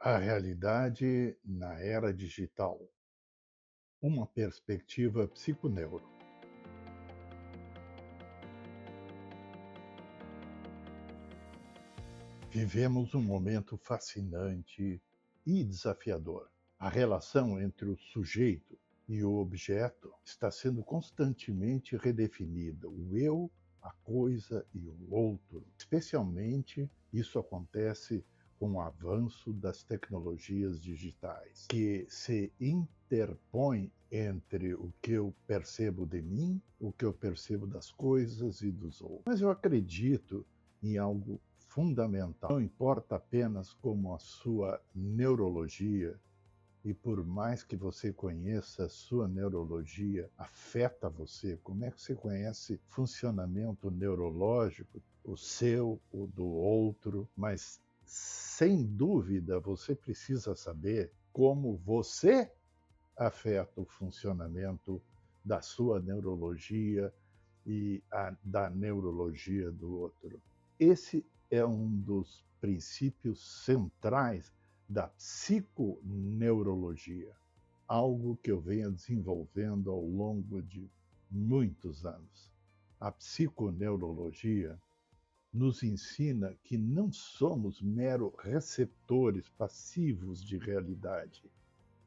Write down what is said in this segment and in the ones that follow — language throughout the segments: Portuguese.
A realidade na era digital, uma perspectiva psiconeuro. Vivemos um momento fascinante e desafiador. A relação entre o sujeito e o objeto está sendo constantemente redefinida. O eu, a coisa e o outro. Especialmente isso acontece com o avanço das tecnologias digitais, que se interpõem entre o que eu percebo de mim, o que eu percebo das coisas e dos outros. Mas eu acredito em algo fundamental. Não importa apenas como a sua neurologia, e por mais que você conheça a sua neurologia, afeta você, como é que você conhece funcionamento neurológico, o seu, o do outro, mas sem dúvida você precisa saber como você afeta o funcionamento da sua neurologia e da neurologia do outro. Esse é um dos princípios centrais da psiconeurologia, algo que eu venho desenvolvendo ao longo de muitos anos. A psiconeurologia nos ensina que não somos mero receptores passivos de realidade.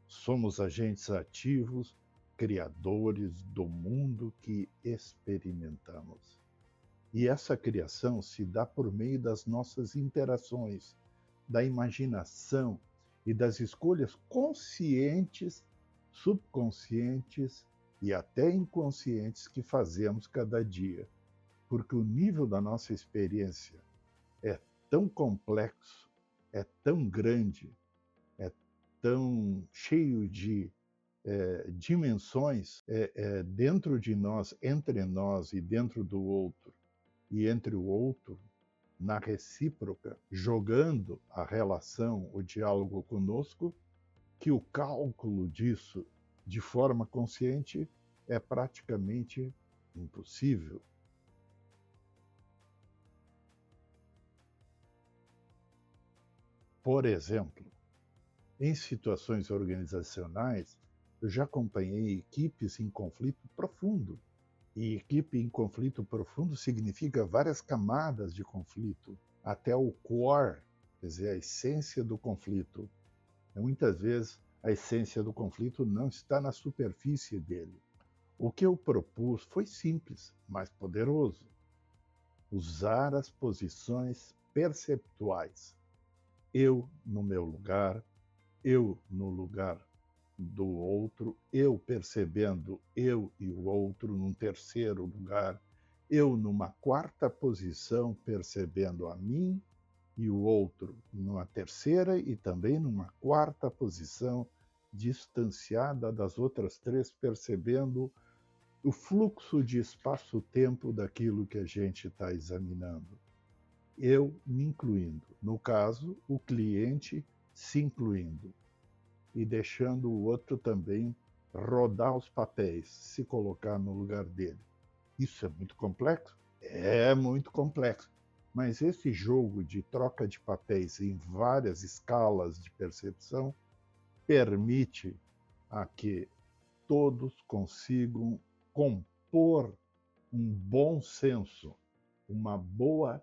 Somos agentes ativos, criadores do mundo que experimentamos. E essa criação se dá por meio das nossas interações, da imaginação e das escolhas conscientes, subconscientes e até inconscientes que fazemos cada dia. Porque o nível da nossa experiência é tão complexo, é tão grande, é tão cheio de dimensões dentro de nós, entre nós e dentro do outro, e entre o outro, na recíproca, jogando a relação, o diálogo conosco, que o cálculo disso de forma consciente é praticamente impossível. Por exemplo, em situações organizacionais, eu já acompanhei equipes em conflito profundo. E equipe em conflito profundo significa várias camadas de conflito, até o core, quer dizer, a essência do conflito. E muitas vezes a essência do conflito não está na superfície dele. O que eu propus foi simples, mas poderoso: usar as posições perceptuais. Eu no meu lugar, eu no lugar do outro, eu percebendo eu e o outro num terceiro lugar, eu numa quarta posição percebendo a mim e o outro numa terceira e também numa quarta posição, distanciada das outras três, percebendo o fluxo de espaço-tempo daquilo que a gente está examinando. Eu me incluindo, no caso, o cliente se incluindo e deixando o outro também rodar os papéis, se colocar no lugar dele. Isso é muito complexo? É muito complexo. Mas esse jogo de troca de papéis em várias escalas de percepção permite a que todos consigam compor um bom senso, uma boa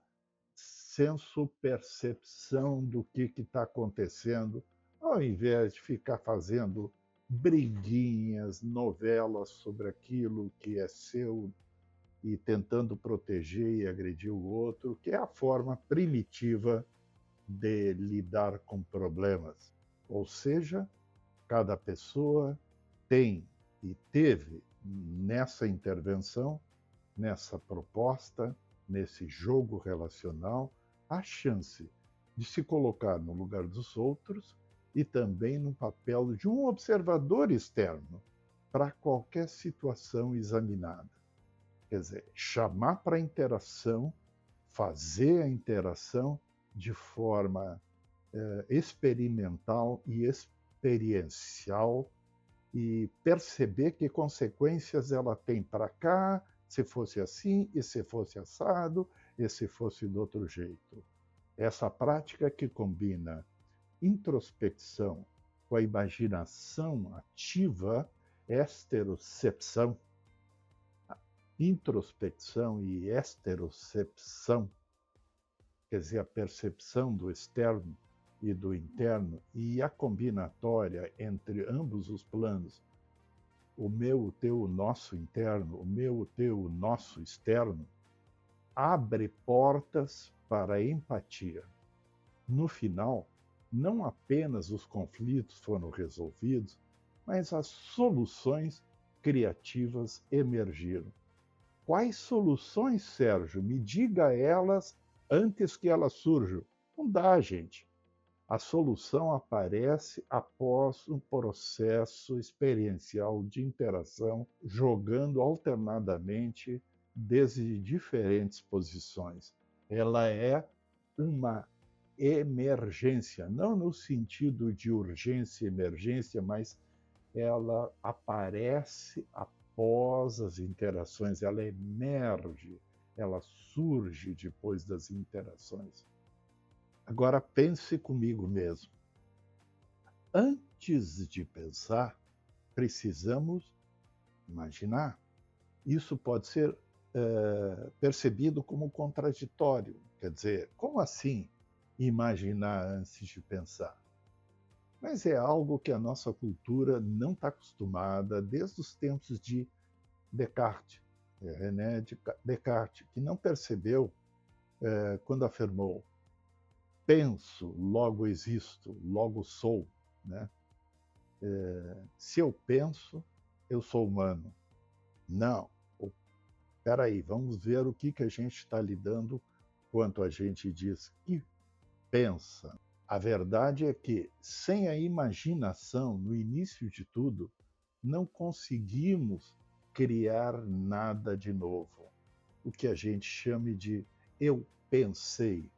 senso-percepção do que está acontecendo, ao invés de ficar fazendo briguinhas, novelas sobre aquilo que é seu e tentando proteger e agredir o outro, que é a forma primitiva de lidar com problemas. Ou seja, cada pessoa tem e teve nessa intervenção, nessa proposta, nesse jogo relacional, a chance de se colocar no lugar dos outros e também no papel de um observador externo para qualquer situação examinada. Quer dizer, chamar para a interação, fazer a interação de forma experimental e experiencial e perceber que consequências ela tem para cá, se fosse assim, e se fosse assado, e se fosse de outro jeito. Essa prática que combina introspecção com a imaginação ativa, esterocepção, introspecção e esterocepção, quer dizer, a percepção do externo e do interno, e a combinatória entre ambos os planos, o meu, o teu, o nosso interno, o meu, o teu, o nosso externo, abre portas para a empatia. No final, não apenas os conflitos foram resolvidos, mas as soluções criativas emergiram. Quais soluções, Sérgio? Me diga elas antes que elas surjam. Não dá, gente. A solução aparece após um processo experiencial de interação, jogando alternadamente desde diferentes posições. Ela é uma emergência, não no sentido de urgência e emergência, mas ela aparece após as interações, ela emerge, ela surge depois das interações. Agora pense comigo mesmo. Antes de pensar, precisamos imaginar. Isso pode ser percebido como contraditório. Quer dizer, como assim imaginar antes de pensar? Mas é algo que a nossa cultura não está acostumada desde os tempos de Descartes, René Descartes, que não percebeu quando afirmou: penso, logo existo, logo sou. Né? Se eu penso, eu sou humano. Não. Espera aí, vamos ver o que a gente está lidando quando a gente diz que pensa. A verdade é que, sem a imaginação, no início de tudo, não conseguimos criar nada de novo. O que a gente chama de eu pensei.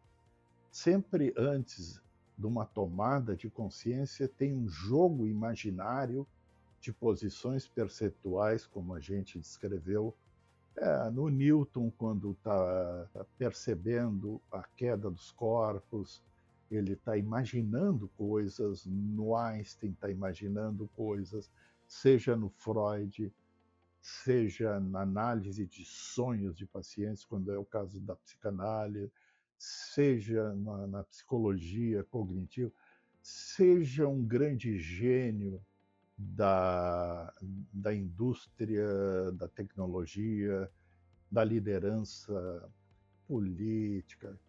Sempre antes de uma tomada de consciência, tem um jogo imaginário de posições perceptuais, como a gente descreveu no Newton, quando está percebendo a queda dos corpos, ele está imaginando coisas, no Einstein está imaginando coisas, seja no Freud, seja na análise de sonhos de pacientes, quando é o caso da psicanálise, seja na psicologia cognitiva, seja um grande gênio da indústria, da tecnologia, da liderança política,